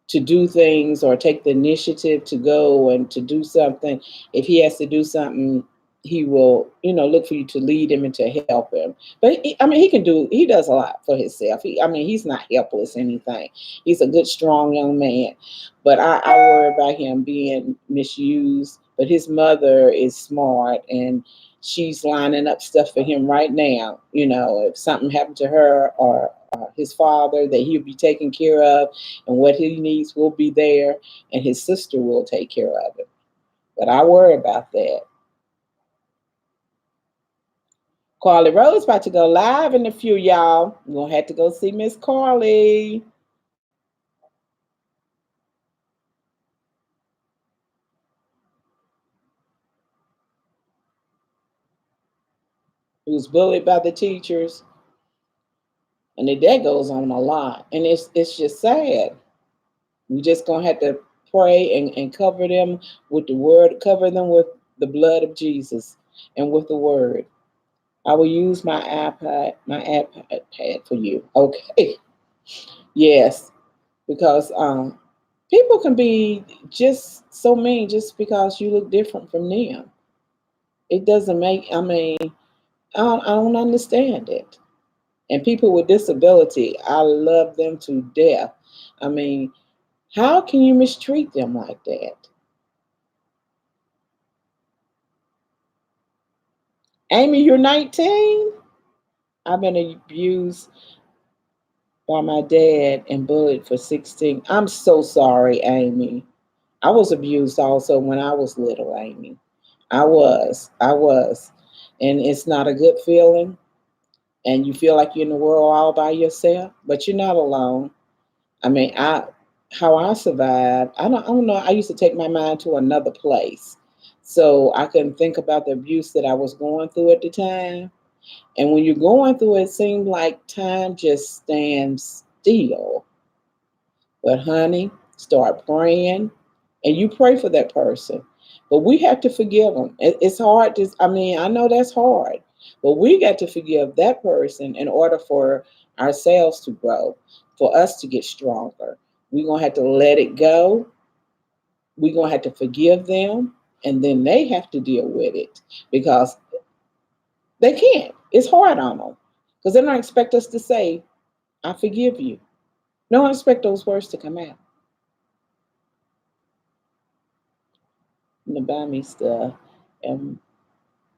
do things or take the initiative to go and to do something. If he has to do something, he will, look for you to lead him and to help him. But I mean, he does a lot for himself. I mean, he's not helpless or anything. He's a good, strong young man. But I worry about him being misused. But his mother is smart and she's lining up stuff for him right now. If something happened to her or his father, that he'll be taken care of and what he needs will be there, and his sister will take care of it. But I worry about that. Carly Rose about to go live in a few, y'all. We're gonna have to go see Miss Carly, who's bullied by the teachers, and that goes on a lot, and it's just sad. We just gonna have to pray and cover them with the word, cover them with the blood of Jesus and with the word. I will use my iPad for you. Okay. Yes, because people can be just so mean just because you look different from them. It doesn't make. I mean, I don't understand it. And people with disability, I love them to death. I mean, how can you mistreat them like that? Amy, you're 19. I've been abused by my dad and bullied for 16. I'm so sorry, Amy. I was abused also when I was little, Amy. I was. I was. And it's not a good feeling. And you feel like you're in the world all by yourself, but you're not alone. I mean, how I survived, I don't know. I used to take my mind to another place. So I couldn't think about the abuse that I was going through at the time. And when you're going through it, it seems like time just stands still. But honey, start praying and you pray for that person. But we have to forgive them. It's hard to, I mean, I know that's hard, but we got to forgive that person in order for ourselves to grow, for us to get stronger. We're going to have to let it go. We're going to have to forgive them. And then they have to deal with it because they can't. It's hard on them because they don't expect us to say, I forgive you. No one expect those words to come out. To buy me stuff and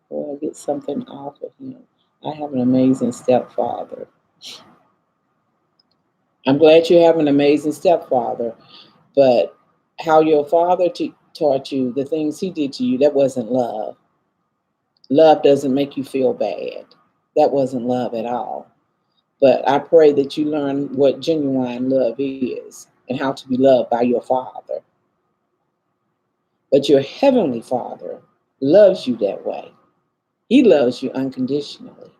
or get something off of him. I have an amazing stepfather. I'm glad you have an amazing stepfather, but how your father taught you the things he did to you, that wasn't love. Love doesn't make you feel bad. That wasn't love at all. But I pray that you learn what genuine love is and how to be loved by your father. But your heavenly father loves you that way. He loves you unconditionally.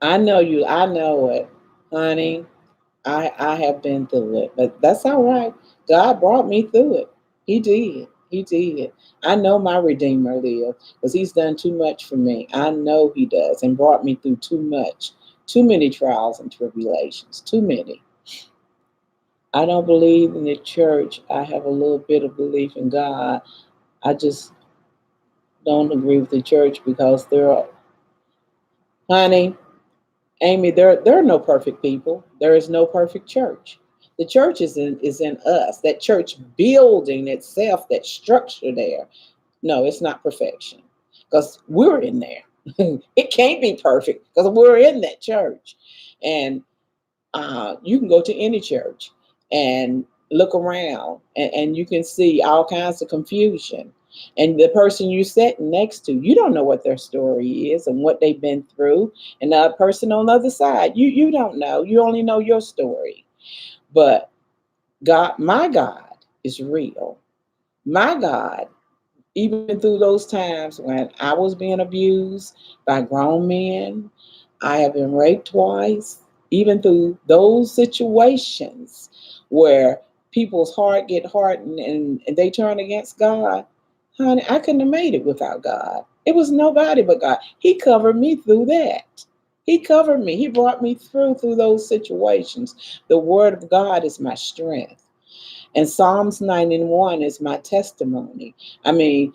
I know you. I know it, honey. I have been through it, but that's all right. God brought me through it. He did. He did. I know my Redeemer lives because He's done too much for me. I know He does and brought me through too much, too many trials and tribulations, too many. I don't believe in the church. I have a little bit of belief in God. I just don't agree with the church because there are, honey, Amy, there are no perfect people. There is no perfect church. The church is in us. That church building itself, that structure there. No, it's not perfection because we're in there. It can't be perfect because we're in that church, and you can go to any church and look around and you can see all kinds of confusion. And the person you sit next to, you don't know what their story is and what they've been through. And the person on the other side, you don't know. You only know your story. But God, my God is real. My God, even through those times when I was being abused by grown men, I have been raped twice, even through those situations where people's heart get hardened and they turn against God, honey, I couldn't have made it without God. It was nobody but God. He covered me through that. He covered me. He brought me through those situations. The word of God is my strength. And Psalms 91 is my testimony. I mean,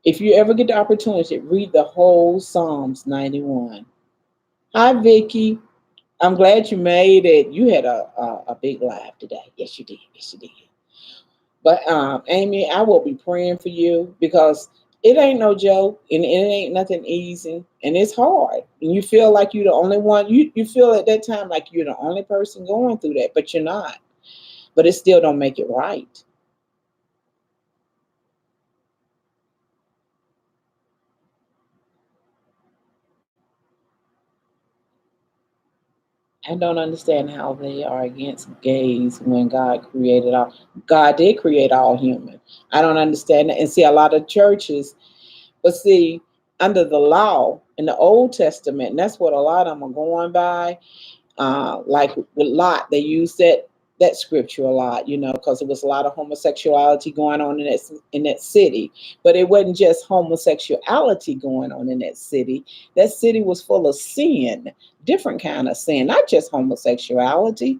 if you ever get the opportunity, read the whole Psalms 91. Hi, Vicky. I'm glad you made it. You had a big laugh today. Yes, you did. Yes, you did. But Amy, I will be praying for you because it ain't no joke and it ain't nothing easy and it's hard. And you feel like you're the only one. You feel at that time like you're the only person going through that, but you're not. But it still don't make it right. I don't understand how they are against gays when God created all. God did create all human. I don't understand that. And see, a lot of churches, but see, under the law in the Old Testament, and that's what a lot of them are going by. Like with Lot, they used that scripture a lot, because it was a lot of homosexuality going on in that city. But it wasn't just homosexuality going on in that city. That city was full of sin, different kind of sin, not just homosexuality.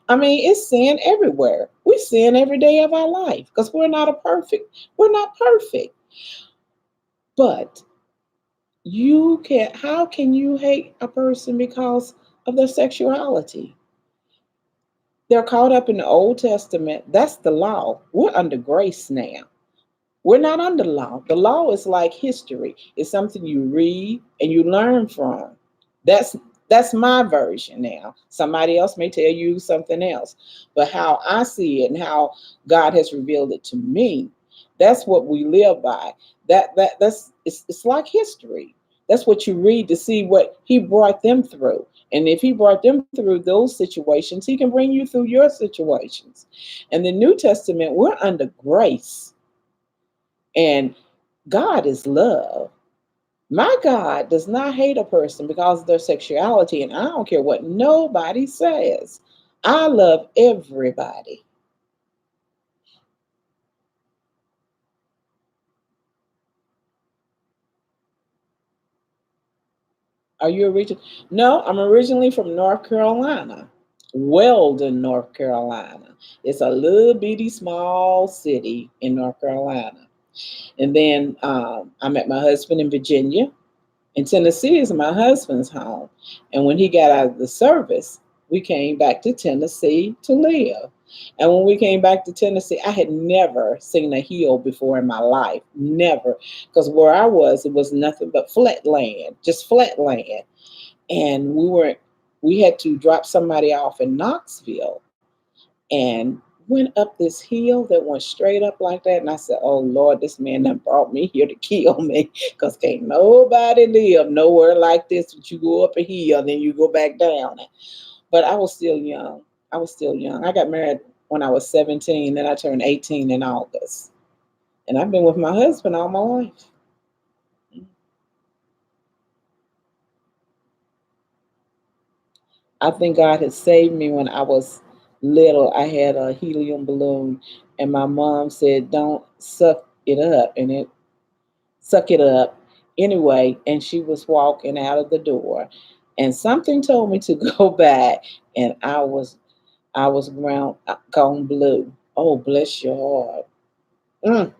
I mean, it's sin everywhere. We sin every day of our life because we're not perfect. But how can you hate a person because of their sexuality? They're caught up in the Old Testament. That's the law. We're under grace now. We're not under law. The law is like history. It's something you read and you learn from. That's that's my version now. Somebody else may tell you something else. But how I see it and how God has revealed it to me, that's what we live by. That's it's like history. That's what you read to see what he brought them through. And if he brought them through those situations, he can bring you through your situations. In the New Testament, we're under grace. And God is love. My God does not hate a person because of their sexuality, and I don't care what nobody says. I love everybody. Are you original? No, I'm originally from North Carolina, Weldon, North Carolina. It's a little bitty small city in North Carolina. And then I met my husband in Virginia. And Tennessee is my husband's home. And when he got out of the service, we came back to Tennessee to live. And when we came back to Tennessee, I had never seen a hill before in my life. Never. Because where I was, it was nothing but flat land, just flat land. And we had to drop somebody off in Knoxville and went up this hill that went straight up like that. And I said, oh Lord, this man done brought me here to kill me. Because can't nobody live nowhere like this. But you go up a hill, then you go back down. But I was still young. I was still young. I got married when I was 17, then I turned 18 in August. And I've been with my husband all my life. I think God had saved me when I was little. I had a helium balloon, and my mom said, don't suck it up. And it suck it up anyway. And she was walking out of the door, and something told me to go back, and I was ground gone blue. Oh, bless your heart.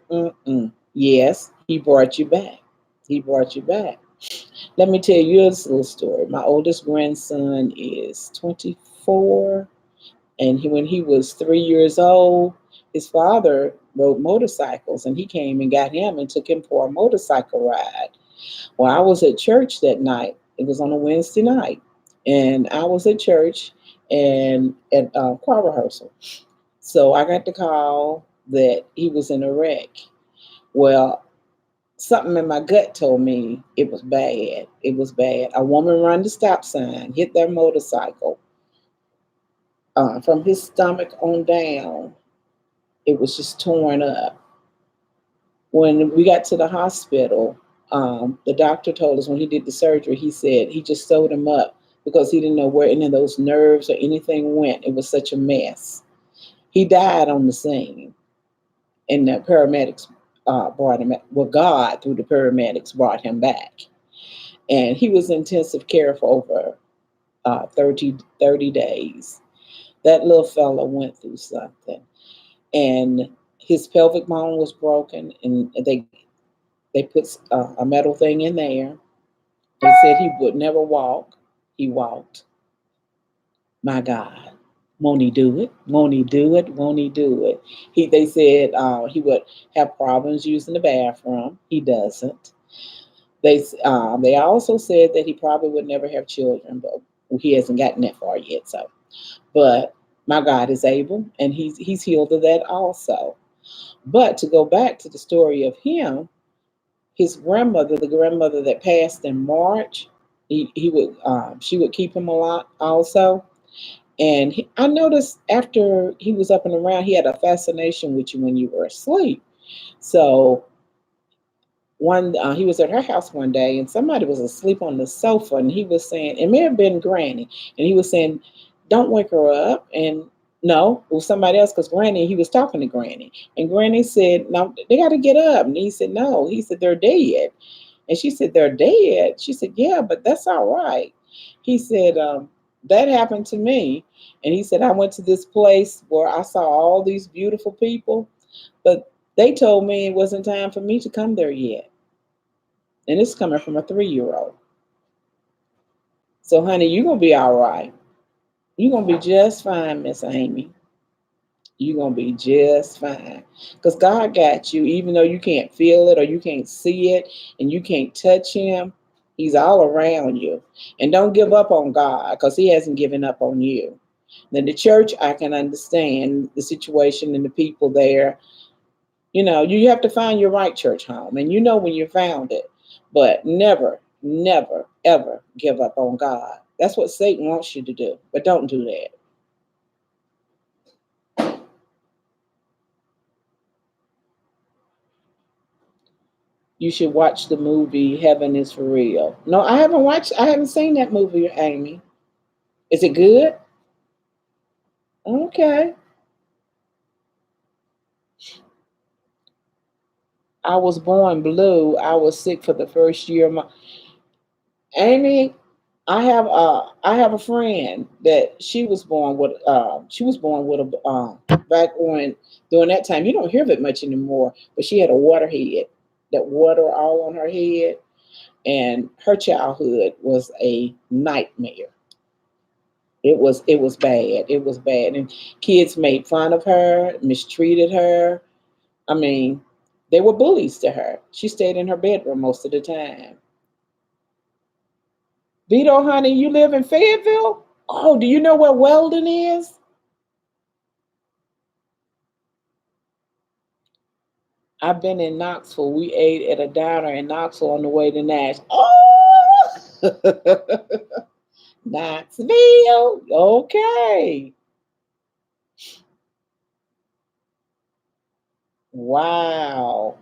Yes, he brought you back. He brought you back. Let me tell you this little story. My oldest grandson is 24, and when he was 3 years old, his father rode motorcycles, and he came and got him and took him for a motorcycle ride. Well, I was at church that night. It was on a Wednesday night, and I was at church and at choir rehearsal. So I got the call that he was in a wreck. Well, something in my gut told me it was bad. It was bad. A woman run the stop sign, hit their motorcycle. From his stomach on down, it was just torn up. When we got to the hospital, the doctor told us when he did the surgery, he said he just sewed him up because he didn't know where any of those nerves or anything went. It was such a mess. He died on the scene, and the paramedics brought him. Well, God through the paramedics brought him back, and he was in intensive care for over 30 days. That little fella went through something, and his pelvic bone was broken, and they put a metal thing in there. They said he would never walk. He walked. My God, won't he do it? Won't he do it? Won't he do it? They said he would have problems using the bathroom. He doesn't. They also said that he probably would never have children, but he hasn't gotten that far yet. So, but my God is able, and he's healed of that also. But to go back to the story of him, his grandmother, the grandmother that passed in March, he would she would keep him a lot also. And I noticed after he was up and around, he had a fascination with you when you were asleep. So one he was at her house one day, and somebody was asleep on the sofa, and he was saying it may have been Granny, and he was saying, don't wake her up. And no, it was somebody else, because Granny, he was talking to Granny, and Granny said, no, they got to get up. And he said, no. He said, they're dead. And she said, they're dead. She said, yeah, but that's all right. He said, that happened to me. And he said, I went to this place where I saw all these beautiful people, but they told me it wasn't time for me to come there yet. And it's coming from a 3-year-old. So, honey, you're going to be all right. You're going to be just fine, Miss Amy. You're going to be just fine. Because God got you, even though you can't feel it or you can't see it and you can't touch Him. He's all around you. And don't give up on God because He hasn't given up on you. Then the church, I can understand the situation and the people there. You have to find your right church home, and you know when you found it. But never, never, ever give up on God. That's what Satan wants you to do, but don't do that. You should watch the movie Heaven is for Real. No, I haven't seen that movie, Amy. Is it good? Okay. I was born blue. I was sick for the first year of my Amy, I have a friend that she was born with a back when during that time. You don't hear of it much anymore, but she had a water head, that water all on her head, and her childhood was a nightmare. It was bad. It was bad, and kids made fun of her, mistreated her. I mean, they were bullies to her. She stayed in her bedroom most of the time. Vito, honey, you live in Fayetteville? Oh, do you know where Weldon is? I've been in Knoxville. We ate at a diner in Knoxville on the way to Nash. Oh, Knoxville. Okay. Wow.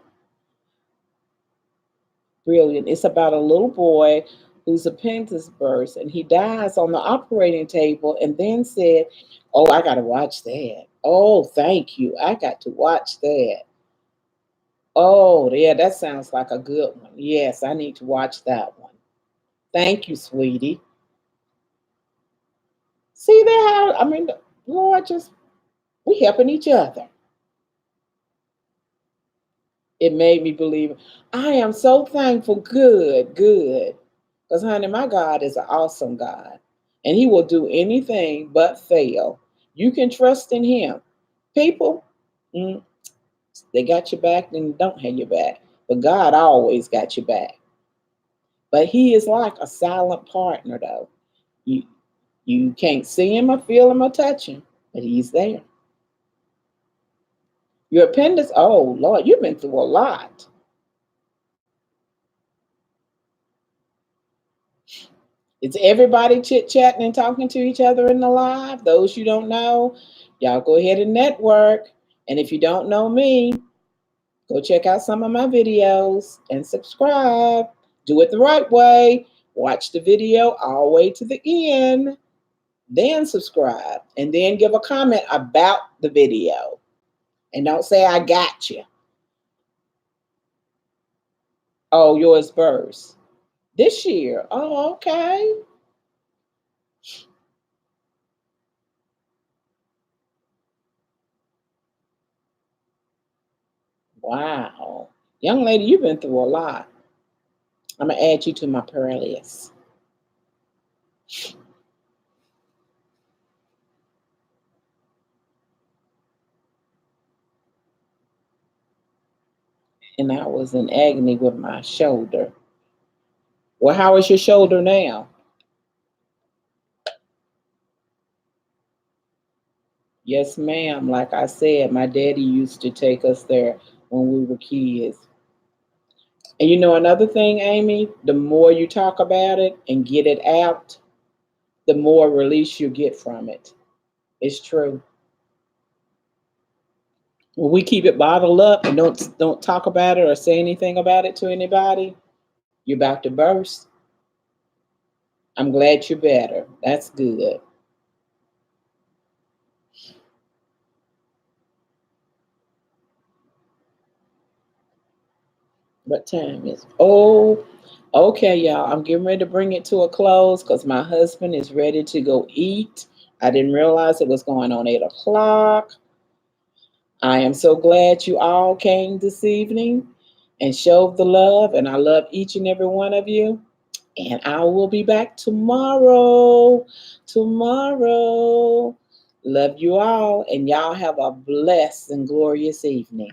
Brilliant. It's about a little boy whose appendix burst and he dies on the operating table and then said, "Oh, I got to watch that. Oh, thank you. I got to watch that." Oh, yeah, that sounds like a good one. Yes, I need to watch that one. Thank you, sweetie. See that? I mean, Lord, just we helping each other. It made me believe. I am so thankful. Good, good. Because, honey, my God is an awesome God. And He will do anything but fail. You can trust in Him. People, mm, they got your back and don't have your back. But God always got your back. But He is like a silent partner, though. You, you can't see Him or feel Him or touch Him, but He's there. Your appendix, oh, Lord, you've been through a lot. It's everybody chit chatting and talking to each other in the live. Those you don't know, y'all go ahead and network. And if you don't know me, go check out some of my videos and subscribe. Do it the right way. Watch the video all the way to the end, then subscribe, and then give a comment about the video. And don't say I got you. Oh, yours burst. This year. Oh, okay. Wow. Young lady, you've been through a lot. I'm gonna add you to my prayer list. And I was in agony with my shoulder. Well, how is your shoulder now? Yes, ma'am. Like I said, my daddy used to take us there when we were kids. And another thing, Amy, the more you talk about it and get it out, the more release you get from it. It's true. When we keep it bottled up and don't talk about it or say anything about it to anybody, you're about to burst. I'm glad you're better. That's good. What time is? Oh, okay, y'all. I'm getting ready to bring it to a close because my husband is ready to go eat. I didn't realize it was going on 8 o'clock. I am so glad you all came this evening and showed the love, and I love each and every one of you. And I will be back tomorrow. Tomorrow. Love you all, and y'all have a blessed and glorious evening.